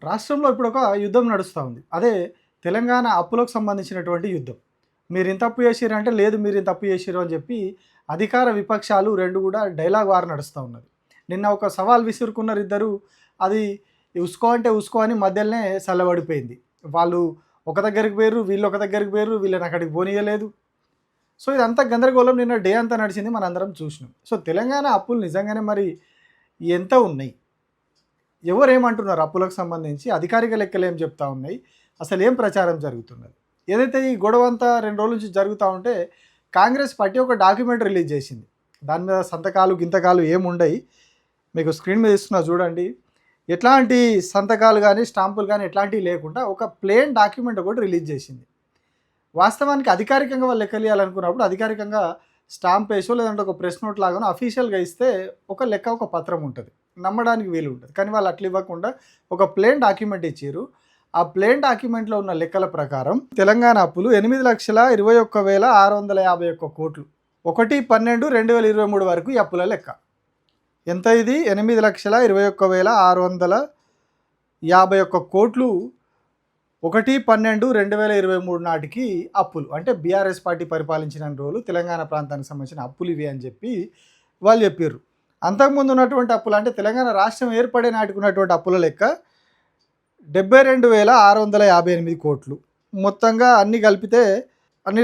రాష్ట్రంలో ఇప్పుడు ఒక యుద్ధం నడుస్తూ ఉంది. అదే తెలంగాణ అప్పులకు సంబంధించినటువంటి యుద్ధం. మీరు ఇంత అప్పు చేసిరంటే లేదు మీరు ఇంత అప్పు చేసిరు అని చెప్పి అధికార విపక్షాలు రెండు కూడా డైలాగ్ వార్ నడుస్తూ ఉన్నది. నిన్న ఒక సవాల్ విసురుకున్నారు ఇద్దరు. అది ఉస్కో అంటే ఉస్కో అని మధ్యలోనే చల్లబడిపోయింది. వాళ్ళు ఒక దగ్గరికి పోయారు, వీళ్ళు ఒక దగ్గరికి పోయారు, వీళ్ళని అక్కడికి పోనీయలేదు. సో ఇదంతా గందరగోళం నిన్న డే అంతా నడిచింది, మనందరం చూసినాం. సో తెలంగాణ అప్పులు నిజంగానే మరి ఎంత ఉన్నాయి, ఎవరేమంటున్నారు అప్పులకు సంబంధించి, అధికారిక లెక్కలు ఏం చెప్తా ఉన్నాయి, అసలు ఏం ప్రచారం జరుగుతున్నది. ఏదైతే ఈ గొడవ అంతా 2 రోజుల నుంచి జరుగుతూ ఉంటే కాంగ్రెస్ పార్టీ ఒక డాక్యుమెంట్ రిలీజ్ చేసింది. దాని మీద సంతకాలు గింతకాలు ఏముండయి, మీకు స్క్రీన్ మీద ఇస్తున్నా చూడండి. ఎట్లాంటి సంతకాలు కానీ స్టాంపులు కానీ ఎట్లాంటివి లేకుండా ఒక ప్లేన్ డాక్యుమెంట్ ఒకటి రిలీజ్ చేసింది. వాస్తవానికి అధికారికంగా వాళ్ళు లెక్కలు ఇవ్వాలనుకున్నప్పుడు అధికారికంగా స్టాంప్ వేసో లేదంటే ఒక ప్రెస్ నోట్ లాగానో అఫీషియల్గా ఇస్తే ఒక లెక్క ఒక పత్రం ఉంటుంది, నమ్మడానికి వీలు ఉంటుంది. కానీ వాళ్ళు అట్లా ఇవ్వకుండా ఒక ప్లేన్ డాక్యుమెంట్ ఇచ్చారు. ఆ ప్లేన్ డాక్యుమెంట్లో ఉన్న లెక్కల ప్రకారం తెలంగాణ అప్పులు 8,21,651 కోట్లు. 1/12/2023 వరకు ఈ అప్పుల లెక్క ఎంత? ఇది 8,21,651 కోట్లు 1/12/2023 నాటికి అప్పులు. అంటే బీఆర్ఎస్ పార్టీ పరిపాలించిన రోజులు తెలంగాణ ప్రాంతానికి సంబంధించిన అప్పులు ఇవి అని చెప్పి వాళ్ళు చెప్పారు. అంతకుముందు ఉన్నటువంటి అప్పులు అంటే తెలంగాణ రాష్ట్రం ఏర్పడే నాటికి ఉన్నటువంటి అప్పుల లెక్క 72,658 కోట్లు. మొత్తంగా అన్ని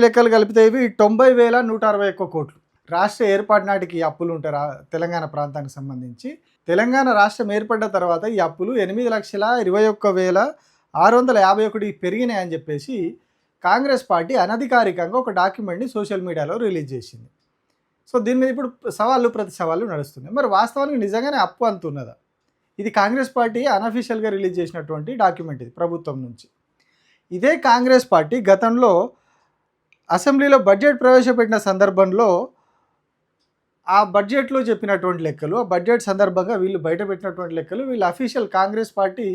లెక్కలు కలిపితే ఇవి 90,161 కోట్లు. రాష్ట్ర ఏర్పాటు నాటికి అప్పులు ఉంటారు తెలంగాణ ప్రాంతానికి సంబంధించి. తెలంగాణ రాష్ట్రం ఏర్పడ్డ తర్వాత ఈ అప్పులు 8,21,651 పెరిగినాయని చెప్పేసి కాంగ్రెస్ పార్టీ అనధికారికంగా ఒక డాక్యుమెంట్ని సోషల్ మీడియాలో రిలీజ్ చేసింది. సో దీని మీద ఇప్పుడు ప్రతి సవాళ్ళు నడుస్తున్నాయి. మరి వాస్తవానికి నిజంగానే అప్పు అంత ఉన్నదా? ఇది కాంగ్రెస్ పార్టీ అనఫీషియల్గా రిలీజ్ చేసినటువంటి డాక్యుమెంట్ ఇది ప్రభుత్వం నుంచి. ఇదే కాంగ్రెస్ పార్టీ గతంలో అసెంబ్లీలో బడ్జెట్ ప్రవేశపెట్టిన సందర్భంలో ఆ బడ్జెట్లో చెప్పినటువంటి లెక్కలు, ఆ బడ్జెట్ సందర్భంగా వీళ్ళు బయటపెట్టినటువంటి లెక్కలు వీళ్ళు కాంగ్రెస్ పార్టీ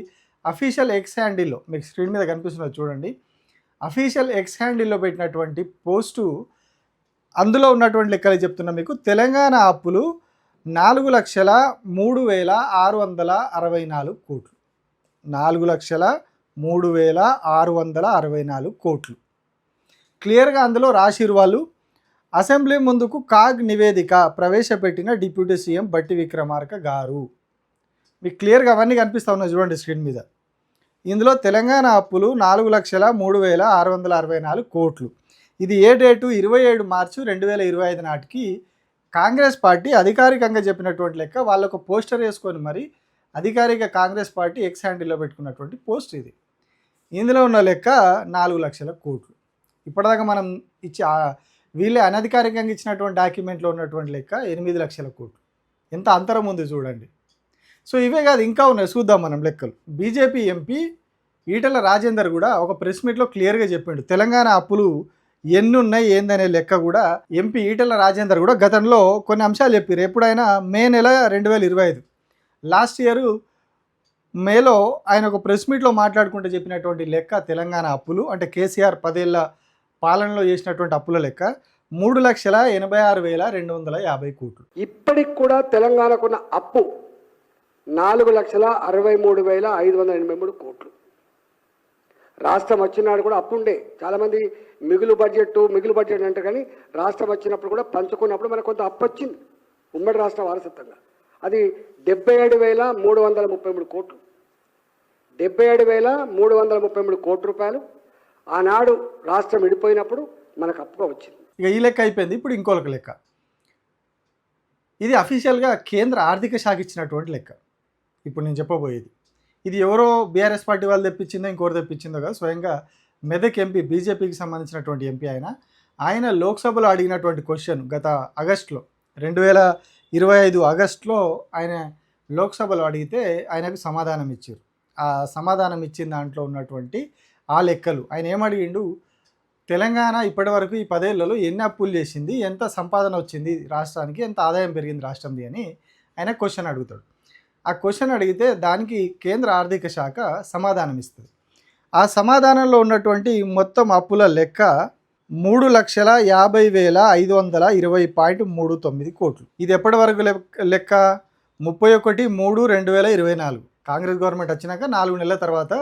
అఫీషియల్ ఎక్స్ హ్యాండిల్లో, మీకు స్క్రీన్ మీద కనిపిస్తున్నది చూడండి, అఫీషియల్ ఎక్స్ హ్యాండిల్లో పెట్టినటువంటి పోస్టు, అందులో ఉన్నటువంటి లెక్కలు చెప్తున్నా మీకు. తెలంగాణ అప్పులు 4,03,664 కోట్లు. 4,03,664 కోట్లు క్లియర్గా అందులో రాసిరు వాళ్ళు. అసెంబ్లీ ముందుకు కాగ్ నివేదిక ప్రవేశపెట్టిన డిప్యూటీ సీఎం బట్టి విక్రమార్క గారు. మీకు క్లియర్గా అవన్నీ కనిపిస్తూ ఉన్నాయి చూడండి స్క్రీన్ మీద. ఇందులో తెలంగాణ అప్పులు 4,03,664 కోట్లు. ఇది ఏ డేటు? 27 మార్చి 2025 నాటికి కాంగ్రెస్ పార్టీ అధికారికంగా చెప్పినటువంటి లెక్క. వాళ్ళకు పోస్టర్ వేసుకొని మరి అధికారిక కాంగ్రెస్ పార్టీ ఎక్స్ హ్యాండిల్లో పెట్టుకున్నటువంటి పోస్ట్ ఇది. ఇందులో ఉన్న లెక్క 4 లక్షల కోట్లు. ఇప్పటిదాకా మనం వీళ్ళే అనధికారికంగా ఇచ్చినటువంటి డాక్యుమెంట్లో ఉన్నటువంటి లెక్క 8 లక్షల కోట్లు. ఎంత అంతరం ఉంది చూడండి. సో ఇవే కాదు, ఇంకా ఉన్నాయి, చూద్దాం మనం లెక్కలు. బీజేపీ ఎంపీ ఈటెల రాజేందర్ కూడా ఒక ప్రెస్ మీట్లో క్లియర్గా చెప్పిండు తెలంగాణ అప్పులు ఎన్ని ఉన్నాయి ఏందనే లెక్క కూడా. ఎంపీ ఈటెల రాజేందర్ కూడా గతంలో కొన్ని అంశాలు చెప్పారు. ఎప్పుడైనా మే నెల 2025 లాస్ట్ ఇయర్ మేలో ఆయన ఒక ప్రెస్ మీట్లో మాట్లాడుకుంటూ చెప్పినటువంటి లెక్క తెలంగాణ అప్పులు అంటే కేసీఆర్ 10 ఏళ్ళ పాలనలో చేసినటువంటి అప్పుల లెక్క 3,86,250 కోట్లు. ఇప్పటికి కూడా తెలంగాణకున్న అప్పు 4,63,583 కోట్లు. రాష్ట్రం వచ్చినాడు కూడా అప్పు ఉండే. చాలామంది మిగులు బడ్జెట్ అంటే కానీ రాష్ట్రం వచ్చినప్పుడు కూడా పంచుకున్నప్పుడు మనకు కొంత అప్పు వచ్చింది ఉమ్మడి రాష్ట్ర వారసత్వంగా. అది 77,333 కోట్లు. 77,333 కోట్ల రూపాయలు ఆనాడు రాష్ట్రం విడిపోయినప్పుడు మనకు అప్పుగా వచ్చింది. ఇక ఈ లెక్క అయిపోయింది. ఇప్పుడు ఇంకొక లెక్క. ఇది అఫీషియల్గా కేంద్ర ఆర్థిక శాఖ ఇచ్చినటువంటి లెక్క. ఇప్పుడు నేను చెప్పబోయేది ఇది ఎవరో బీఆర్ఎస్ పార్టీ వాళ్ళు తెప్పించిందో ఇంకోటి తెప్పించిందో కదా, స్వయంగా మెదక్ ఎంపీ, బీజేపీకి సంబంధించినటువంటి ఎంపీ ఆయన లోక్సభలో అడిగినటువంటి క్వశ్చన్ గత ఆగస్టులో 2025 ఆగస్టులో ఆయన లోక్సభలో అడిగితే ఆయనకు సమాధానం ఇచ్చారు. ఆ సమాధానం ఇచ్చిన దాంట్లో ఉన్నటువంటి ఆ లెక్కలు ఆయన ఏమడిగిండు, తెలంగాణ ఇప్పటివరకు ఈ 10 ఏళ్లలో ఎన్ని అప్పులు చేసింది, ఎంత సంపాదన వచ్చింది రాష్ట్రానికి, ఎంత ఆదాయం పెరిగింది రాష్ట్రంది అని ఆయన క్వశ్చన్ అడుగుతాడు. ఆ క్వశ్చన్ అడిగితే దానికి కేంద్ర ఆర్థిక శాఖ సమాధానం ఇస్తుంది. ఆ సమాధానంలో ఉన్నటువంటి మొత్తం అప్పుల లెక్క 3,50,520.39 కోట్లు. ఇది ఎప్పటి వరకు లెక్క? 31/3/2024 కాంగ్రెస్ గవర్నమెంట్ వచ్చినాక 4 నెలల తర్వాత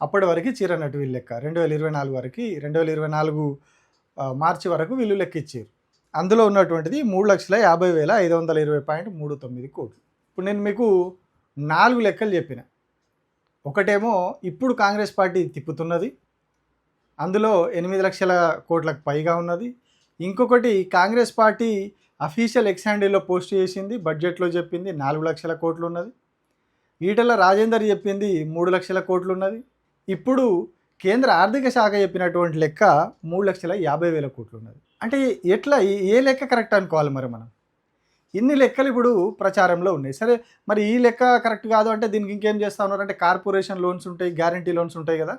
అప్పటి వరకు ఇచ్చిరన్నట్టు వీళ్ళు లెక్క 2024 వరకు 2024 మార్చి వరకు వీళ్ళు లెక్క ఇచ్చారు. అందులో ఉన్నటువంటిది 3,50,520.39 కోట్లు. ఇప్పుడు నేను మీకు 4 లెక్కలు చెప్పిన. ఒకటేమో ఇప్పుడు కాంగ్రెస్ పార్టీ తిప్పుతున్నది, అందులో 8 లక్షల కోట్లకు పైగా ఉన్నది. ఇంకొకటి కాంగ్రెస్ పార్టీ అఫీషియల్ ఎక్స్ హ్యాండిల్లో పోస్ట్ చేసింది, బడ్జెట్లో చెప్పింది 4 లక్షల కోట్లు ఉన్నది. ఈటెల రాజేందర్ చెప్పింది 3 లక్షల కోట్లు ఉన్నది. ఇప్పుడు కేంద్ర ఆర్థిక శాఖ చెప్పినటువంటి లెక్క 3,50,000 కోట్లు ఉన్నది. అంటే ఎట్లా ఏ లెక్క కరెక్ట్ అనుకోవాలి మరి మనం? ఇన్ని లెక్కలు ఇప్పుడు ప్రచారంలో ఉన్నాయి. సరే మరి ఈ లెక్క కరెక్ట్ కాదు అంటే దీనికి ఇంకేం చేస్తూ ఉన్నారు అంటే కార్పొరేషన్ లోన్స్ ఉంటాయి, గ్యారంటీ లోన్స్ ఉంటాయి కదా,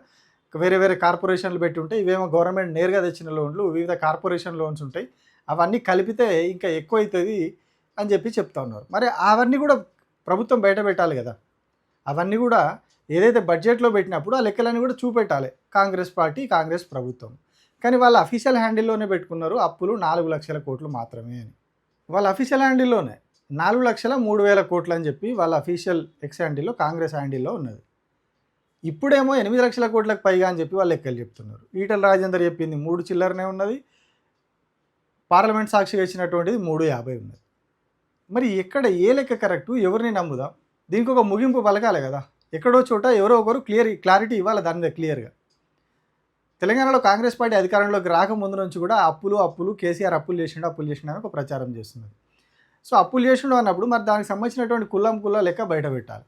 వేరే వేరే కార్పొరేషన్లు పెట్టి ఉంటాయి. ఇవేమో గవర్నమెంట్ నేరుగా తెచ్చిన లోన్లు, వివిధ కార్పొరేషన్ లోన్స్ ఉంటాయి. అవన్నీ కలిపితే ఇంకా ఎక్కువ అవుతుంది అని చెప్పి చెప్తా ఉన్నారు. మరి అవన్నీ కూడా ప్రభుత్వం బయట పెట్టాలి కదా. అవన్నీ కూడా ఏదైతే బడ్జెట్లో పెట్టినప్పుడు ఆ లెక్కలన్నీ కూడా చూపెట్టాలి కాంగ్రెస్ పార్టీ, కాంగ్రెస్ ప్రభుత్వం. కానీ వాళ్ళ అఫీషియల్ హ్యాండిల్లోనే పెట్టుకున్నారు అప్పులు 4 లక్షల కోట్లు మాత్రమే అని. వాళ్ళ అఫీషియల్ హ్యాండిల్లోనే 4,03,000 కోట్లు అని చెప్పి వాళ్ళ అఫీషియల్ ఎక్స్ హ్యాండిల్లో, కాంగ్రెస్ హ్యాండిల్లో ఉన్నది. ఇప్పుడేమో 8 లక్షల కోట్లకు పైగా అని చెప్పి వాళ్ళు లెక్కలు చెప్తున్నారు. ఈటెల రాజేందర్ చెప్పింది 3 చిల్లరనే ఉన్నది, పార్లమెంట్ సాక్షిగా ఇచ్చినటువంటిది 3,50 ఉన్నది. మరి ఎక్కడ ఏ లెక్క కరెక్టు, ఎవరిని నమ్ముదాం? దీనికి ఒక ముగింపు పలకాలి కదా. ఎక్కడో చోట ఎవరో ఒకరు క్లారిటీ ఇవ్వాలి దాని మీద క్లియర్గా. తెలంగాణలో కాంగ్రెస్ పార్టీ అధికారంలోకి రాకముందు నుంచి కూడా అప్పులు కేసీఆర్ అప్పులు చేసిండు అని ఒక ప్రచారం చేస్తున్నారు. సో అప్పులు చేసిండు అన్నప్పుడు మరి దానికి సంబంధించినటువంటి కుల్ల లెక్క బయట పెట్టాలి.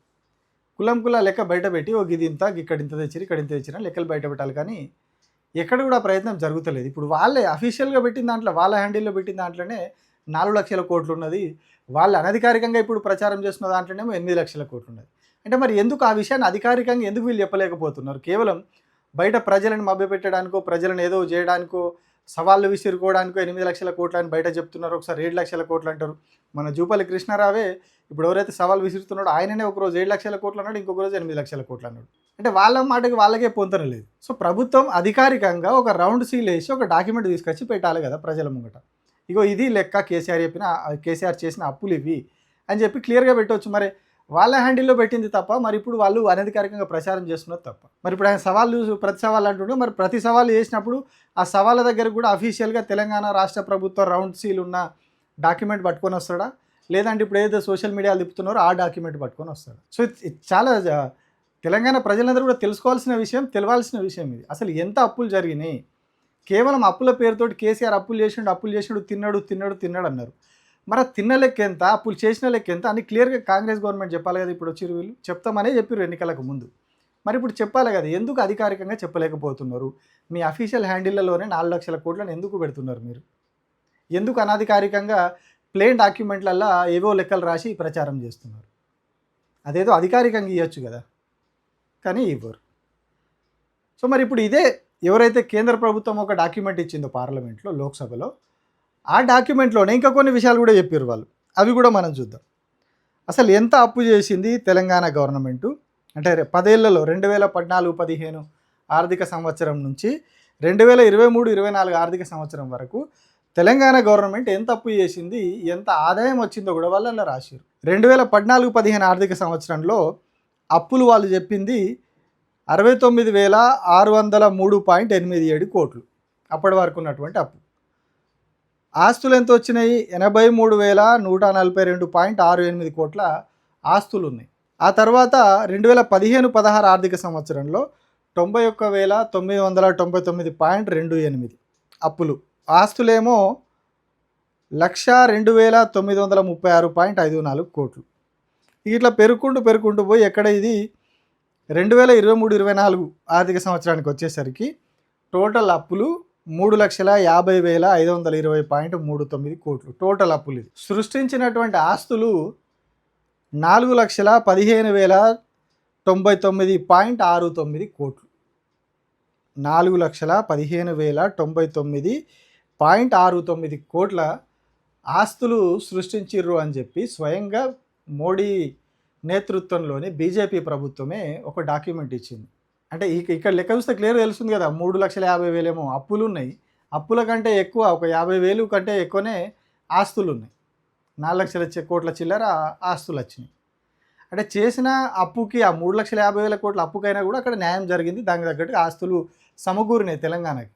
కుల్ల లెక్క బయట పెట్టి ఇది ఇంత, ఇక్కడ ఇంత తెచ్చిరి, ఇక్కడ ఇంత తెచ్చినా లెక్కలు బయట పెట్టాలి. కానీ ఎక్కడ కూడా ప్రయత్నం జరుగుతలేదు. ఇప్పుడు వాళ్ళే అఫీషియల్గా పెట్టిన దాంట్లో, వాళ్ళ హ్యాండిల్లో పెట్టిన దాంట్లోనే 4 లక్షల కోట్లు ఉన్నది. వాళ్ళు అనధికారికంగా ఇప్పుడు ప్రచారం చేస్తున్న దాంట్లోనేమో 8 లక్షల కోట్లు ఉన్నది. అంటే మరి ఎందుకు ఆ విషయాన్ని అధికారికంగా ఎందుకు వీళ్ళు చెప్పలేకపోతున్నారు? కేవలం బయట ప్రజలను మభ్యపెట్టడానికో, ప్రజలను ఏదో చేయడానికో, సవాళ్ళు విసిరుకోవడానికో 8 లక్షల కోట్లు అని బయట చెప్తున్నారు. ఒకసారి 7 లక్షల కోట్లు అంటారు. మన జూపల్లి కృష్ణారావే ఇప్పుడు ఎవరైతే సవాల్ విసురుతున్నాడో ఆయననే ఒకరోజు 7 లక్షల కోట్లు అన్నాడు, ఇంకొక రోజు 8 లక్షల కోట్లు అన్నాడు. అంటే వాళ్ళ మాటకి వాళ్ళకే పొంతన లేదు. సో ప్రభుత్వం అధికారికంగా ఒక రౌండ్ సీల్ వేసి ఒక డాక్యుమెంట్ తీసుకొచ్చి పెట్టాలి కదా ప్రజల ముంగట. ఇగో ఇది లెక్క, కేసీఆర్ చేసిన అప్పులు ఇవి అని చెప్పి క్లియర్గా పెట్టవచ్చు. మరి వాళ్ళ హ్యాండిల్లో పెట్టింది తప్ప, మరి ఇప్పుడు వాళ్ళు అనధికారికంగా ప్రచారం చేస్తున్నది తప్ప. మరి ఇప్పుడు ఆయన ప్రతి సవాళ్ళు అంటుండే, మరి ప్రతి సవాళ్ళు చేసినప్పుడు ఆ సవాళ్ళ దగ్గర కూడా అఫీషియల్గా తెలంగాణ రాష్ట్ర ప్రభుత్వం రౌండ్ సీల్ ఉన్న డాక్యుమెంట్ పట్టుకొని వస్తాడా, లేదంటే ఇప్పుడు ఏదైతే సోషల్ మీడియాలో తిప్పుతున్నారో ఆ డాక్యుమెంట్ పట్టుకొని వస్తాడు. సో చాలా తెలంగాణ ప్రజలందరూ కూడా తెలుసుకోవాల్సిన విషయం, తెలవాల్సిన విషయం ఇది. అసలు ఎంత అప్పులు జరిగినాయి? కేవలం అప్పుల పేరుతోటి కేసీఆర్ అప్పులు చేసిండు, తిన్నాడు అన్నారు. మరి తిన్న లెక్క ఎంత, అప్పులు చేసిన లెక్క ఎంత అని క్లియర్గా కాంగ్రెస్ గవర్నమెంట్ చెప్పాలి కదా. ఇప్పుడు వచ్చి వీళ్ళు చెప్తామనే చెప్పారు ఎన్నికలకు ముందు. మరి ఇప్పుడు చెప్పాలి కదా, ఎందుకు అధికారికంగా చెప్పలేకపోతున్నారు? మీ అఫీషియల్ హ్యాండిల్లోనే 4 లక్షల కోట్లను ఎందుకు పెడుతున్నారు మీరు? ఎందుకు అనధికారికంగా ప్లేన్ డాక్యుమెంట్లల్లో ఏవో లెక్కలు రాసి ప్రచారం చేస్తున్నారు? అదేదో అధికారికంగా ఇవ్వచ్చు కదా, కానీ ఇవ్వరు. సో మరి ఇప్పుడు ఇదే ఎవరైతే కేంద్ర ప్రభుత్వం ఒక డాక్యుమెంట్ ఇచ్చిందో పార్లమెంట్లో, లోక్సభలో, ఆ డాక్యుమెంట్లోనే ఇంకా కొన్ని విషయాలు కూడా చెప్పారు వాళ్ళు. అవి కూడా మనం చూద్దాం. అసలు ఎంత అప్పు చేసింది తెలంగాణ గవర్నమెంటు అంటే 10 ఏళ్లలో 2014-15 ఆర్థిక సంవత్సరం నుంచి 2023-24 ఆర్థిక సంవత్సరం వరకు తెలంగాణ గవర్నమెంట్ ఎంత అప్పు చేసింది, ఎంత ఆదాయం వచ్చిందో కూడా వాళ్ళల్లో రాశారు. 2014-15 ఆర్థిక సంవత్సరంలో అప్పులు వాళ్ళు చెప్పింది 69,603.87 కోట్లు అప్పటి వరకు ఉన్నటువంటి అప్పు. ఆస్తులు ఎంత వచ్చినాయి? 83,142.68 కోట్ల ఆస్తులు ఉన్నాయి. ఆ తర్వాత 2015-16 ఆర్థిక సంవత్సరంలో 91,999.28 అప్పులు. ఆస్తులేమో 102,936.54 కోట్లు. ఇట్లా పెరుక్కుంటూ పోయి ఎక్కడ ఇది 2023-24 ఆర్థిక సంవత్సరానికి వచ్చేసరికి టోటల్ అప్పులు 3,50,520.39 కోట్లు టోటల్ అప్పులు. ఇది సృష్టించినటువంటి ఆస్తులు 4,15,099.69 కోట్లు. 4,15,099.69 కోట్ల ఆస్తులు సృష్టించిర్రు అని చెప్పి స్వయంగా మోడీ నేతృత్వంలోని బీజేపీ ప్రభుత్వమే ఒక డాక్యుమెంట్ ఇచ్చింది. అంటే ఇక్కడ లెక్క చూస్తే క్లియర్ తెలుస్తుంది కదా, 3,50,000 ఏమో అప్పులు ఉన్నాయి, అప్పుల కంటే ఎక్కువ ఒక 50,000 కంటే ఎక్కువనే ఆస్తులు ఉన్నాయి. 4 లక్షల కోట్ల చిల్లర ఆస్తులు వచ్చినాయి. అంటే చేసిన అప్పుకి ఆ 3,50,000 కోట్ల అప్పుకైనా కూడా అక్కడ న్యాయం జరిగింది. దానికి తగ్గట్టుగా ఆస్తులు సమకూరినాయి తెలంగాణకి.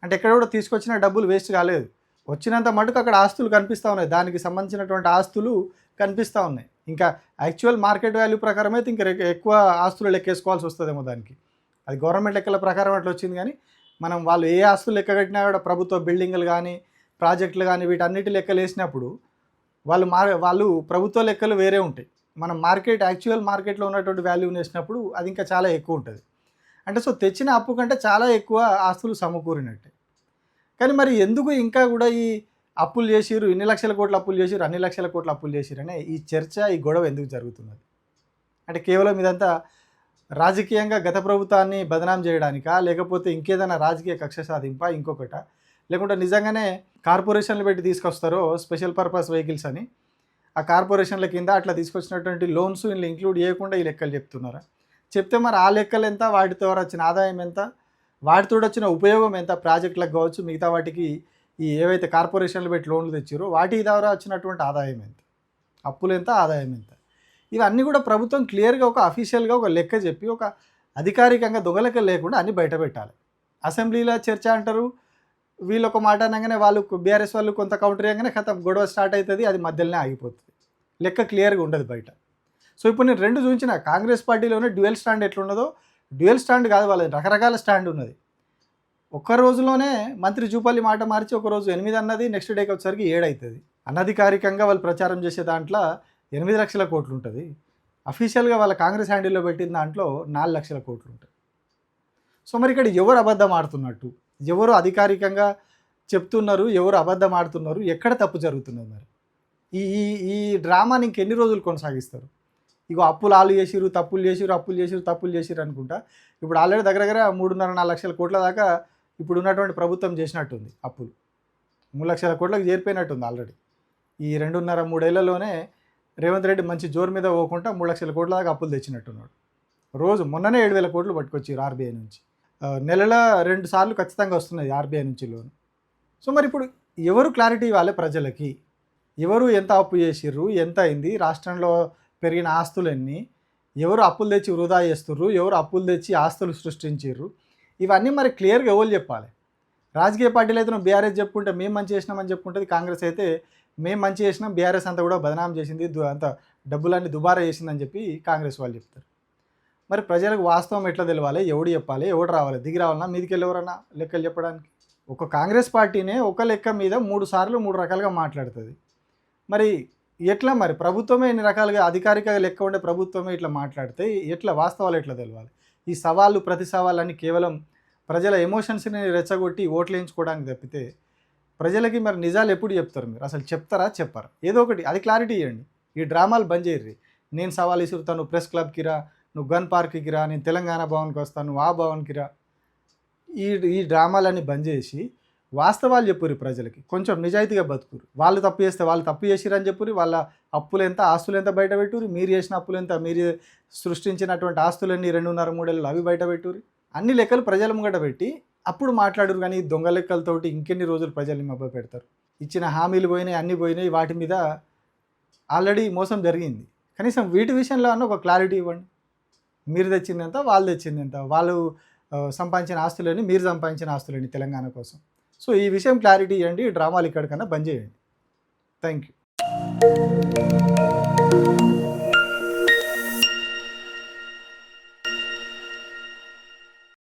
అంటే ఎక్కడ కూడా తీసుకొచ్చిన డబ్బులు వేస్ట్ కాలేదు. వచ్చినంత మటుకు అక్కడ ఆస్తులు కనిపిస్తూ ఉన్నాయి. దానికి సంబంధించినటువంటి ఆస్తులు కనిపిస్తూ ఉన్నాయి. ఇంకా యాక్చువల్ మార్కెట్ వాల్యూ ప్రకారం అయితే ఇంకా ఎక్కువ ఆస్తులు లెక్కేసుకోవాల్సి వస్తుందేమో దానికి. అది గవర్నమెంట్ లెక్కల ప్రకారం అట్లా వచ్చింది. కానీ మనం వాళ్ళు ఏ ఆస్తులు లెక్క కట్టినా కూడా ప్రభుత్వ బిల్డింగులు కానీ ప్రాజెక్టులు కానీ వీటన్నిటి లెక్కలు వేసినప్పుడు వాళ్ళు ప్రభుత్వ లెక్కలు వేరే ఉంటాయి. మనం యాక్చువల్ మార్కెట్లో ఉన్నటువంటి వాల్యూని వేసినప్పుడు అది ఇంకా చాలా ఎక్కువ ఉంటుంది. అంటే సో తెచ్చిన అప్పు కంటే చాలా ఎక్కువ ఆస్తులు సమకూరినట్టే. కానీ మరి ఎందుకు ఇంకా కూడా ఈ అప్పులు చేసిరు, ఇన్ని లక్షల కోట్ల అప్పులు చేసిరు, అన్ని లక్షల కోట్ల అప్పులు చేసిరు అనే ఈ చర్చ, ఈ గొడవ ఎందుకు జరుగుతున్నది? అంటే కేవలం ఇదంతా రాజకీయంగా గత ప్రభుత్వాన్ని బదనాం చేయడానికా, లేకపోతే ఇంకేదైనా రాజకీయ కక్ష సాధింపా, ఇంకొకట, లేకుంటే నిజంగానే కార్పొరేషన్లు పెట్టి తీసుకొస్తారో స్పెషల్ పర్పస్ వెహికల్స్ అని, ఆ కార్పొరేషన్ల కింద అట్లా తీసుకొచ్చినటువంటి లోన్స్ వీళ్ళు ఇంక్లూడ్ చేయకుండా ఈ లెక్కలు చెప్తున్నారా? చెప్తే మరి ఆ లెక్కలు ఎంత, వాటితో వచ్చిన ఆదాయం ఎంత, వాటితో వచ్చిన ఉపయోగం ఎంత, ప్రాజెక్టులకు కావచ్చు మిగతా వాటికి ఈ ఏవైతే కార్పొరేషన్లు పెట్టి లోన్లు తెచ్చారో వాటి ద్వారా వచ్చినటువంటి ఆదాయం ఎంత, అప్పులు ఎంత, ఆదాయం ఎంత, ఇవన్నీ కూడా ప్రభుత్వం క్లియర్గా ఒక అఫీషియల్గా ఒక లెక్క చెప్పి ఒక అధికారికంగా దొంగలెక్క లేకుండా అన్నీ బయట పెట్టాలి. అసెంబ్లీలో చర్చ అంటారు, వీళ్ళు ఒక మాట అనగానే వాళ్ళు బీఆర్ఎస్ వాళ్ళు కొంత కౌంటర్ చేయగానే కథ గొడవ స్టార్ట్ అవుతుంది, అది మధ్యలోనే ఆగిపోతుంది. లెక్క క్లియర్గా ఉండదు బయట. సో ఇప్పుడు నేను రెండు చూపించిన కాంగ్రెస్ పార్టీలోనే డ్యూయల్ స్టాండ్ ఎట్లున్నదో, డ్యూయల్ స్టాండ్ కాదు, వాళ్ళది రకరకాల స్టాండ్ ఉన్నది. ఒక్క రోజులోనే మంత్రి జూపల్లి మాట మార్చి ఒక రోజు 8 అన్నది, నెక్స్ట్ డేకి వచ్చేసరికి 7 అవుతుంది. అనధికారికంగా వాళ్ళు ప్రచారం చేసే దాంట్లో 8 లక్షల కోట్లు ఉంటుంది. అఫీషియల్గా వాళ్ళ కాంగ్రెస్ హ్యాండిల్లో పెట్టిన దాంట్లో 4 లక్షల కోట్లు ఉంటుంది. సో మరి ఇక్కడ ఎవరు అబద్ధం ఆడుతున్నట్టు, ఎవరు అధికారికంగా చెప్తున్నారు, ఎవరు అబద్ధం ఆడుతున్నారు, ఎక్కడ తప్పు జరుగుతున్నది? మరి ఈ ఈ డ్రామాని ఇంకెన్ని రోజులు కొనసాగిస్తారు? ఇగో అప్పులు ఆలు చేసిరు, తప్పులు చేసిరు అనుకుంటా. ఇప్పుడు ఆల్రెడీ దగ్గర 3.5-4 లక్షల కోట్ల దాకా ఇప్పుడు ఉన్నటువంటి ప్రభుత్వం చేసినట్టుంది. అప్పులు 3 లక్షల కోట్లకు చేరిపోయినట్టుంది ఆల్రెడీ. ఈ 2.5-3 ఏళ్లలోనే రేవంత్ రెడ్డి మంచి జోరు మీద పోకుండా 3 లక్షల కోట్ల దాకా అప్పులు తెచ్చినట్టున్నాడు. రోజు మొన్ననే 7,000 కోట్లు పట్టుకొచ్చారు ఆర్బీఐ నుంచి. నెలలో 2 సార్లు ఖచ్చితంగా వస్తున్నది ఆర్బీఐ నుంచి లోన్. సో మరి ఇప్పుడు ఎవరు క్లారిటీ ఇవ్వాలి ప్రజలకి? ఎవరు ఎంత అప్పు చేసిర్రు, ఎంత అయింది, రాష్ట్రంలో పెరిగిన ఆస్తులు ఎన్ని, ఎవరు అప్పులు తెచ్చి వృధా చేస్తుర్రు, ఎవరు అప్పులు తెచ్చి ఆస్తులు సృష్టించారు, ఇవన్నీ మరి క్లియర్గా ఎవరు చెప్పాలి? రాజకీయ పార్టీలు అయితే బీఆర్ఎస్ చెప్పుకుంటే మేము మంచి చేసినామని చెప్పుకుంటుంది, కాంగ్రెస్ అయితే మేము మంచి చేసినాం, బీఆర్ఎస్ అంతా కూడా బదనాం చేసింది, అంత డబ్బులన్నీ దుబారా చేసిందని చెప్పి కాంగ్రెస్ వాళ్ళు చెప్తారు. మరి ప్రజలకు వాస్తవం ఎట్లా తెలవాలి? ఎవడు చెప్పాలి? ఎవడు రావాలి? దిగి రావాలన్నా మీదికి వెళ్ళి ఎవరన్నా లెక్కలు చెప్పడానికి? ఒక కాంగ్రెస్ పార్టీనే ఒక లెక్క మీద 3 సార్లు 3 రకాలుగా మాట్లాడుతుంది. మరి ఎట్లా? మరి ప్రభుత్వమే ఇన్ని రకాలుగా అధికారికంగా లెక్క ఉండే ప్రభుత్వమే ఇట్లా మాట్లాడితే ఎట్లా? వాస్తవాలు ఎట్లా తెలవాలి? ఈ సవాళ్ళు ప్రతి సవాళ్ళని కేవలం ప్రజల ఎమోషన్స్ని రెచ్చగొట్టి ఓట్లు వేయించుకోవడానికి తప్పితే ప్రజలకి మరి నిజాలు ఎప్పుడు చెప్తారు? మీరు అసలు చెప్తారా, చెప్పారా? ఏదో ఒకటి అది క్లారిటీ ఇవ్వండి. ఈ డ్రామాలు బంద్ చేయర్రి. నేను సవాల్ ఇసురుతాను, ప్రెస్ క్లబ్కి రా, నువ్వు గన్ పార్క్కి రా, నేను తెలంగాణ భవన్కి వస్తాను, నువ్వు ఆ భవన్కి రా, ఈ డ్రామాలన్నీ బంద్ చేసి వాస్తవాలు చెప్పుర్రి ప్రజలకి. కొంచెం నిజాయితీగా బతుకురు. వాళ్ళు తప్పు చేస్తే వాళ్ళు తప్పు చేసిరని చెప్పుర్రి, వాళ్ళ అప్పులు ఎంత, ఆస్తులు ఎంత బయట పెట్టుర్రి, మీరు చేసిన అప్పులు ఎంత, మీరు సృష్టించినటువంటి ఆస్తులన్నీ 2.5-3 ఏళ్ళు అవి బయట పెట్టుర్రి. అన్ని లెక్కలు ప్రజల ముంగట పెట్టి అప్పుడు మాట్లాడురు. కానీ దొంగ లెక్కలతోటి ఇంకెన్ని రోజులు ప్రజల్ని మభ్య పెడతారు? ఇచ్చిన హామీలు పోయినాయి, అన్నీ పోయినాయి, వాటి మీద ఆల్రెడీ మోసం జరిగింది. కనీసం వీటి విషయంలో అన్న ఒక క్లారిటీ ఇవ్వండి. మీరు తెచ్చింది ఎంత, వాళ్ళు తెచ్చింది ఎంత, వాళ్ళు సంపాదించిన ఆస్తులని, మీరు సంపాదించిన ఆస్తులని తెలంగాణ కోసం. సో ఈ విషయం క్లారిటీ ఇవ్వండి. డ్రామాలు ఇక్కడికన్నా బంద్ చేయండి. Thank you.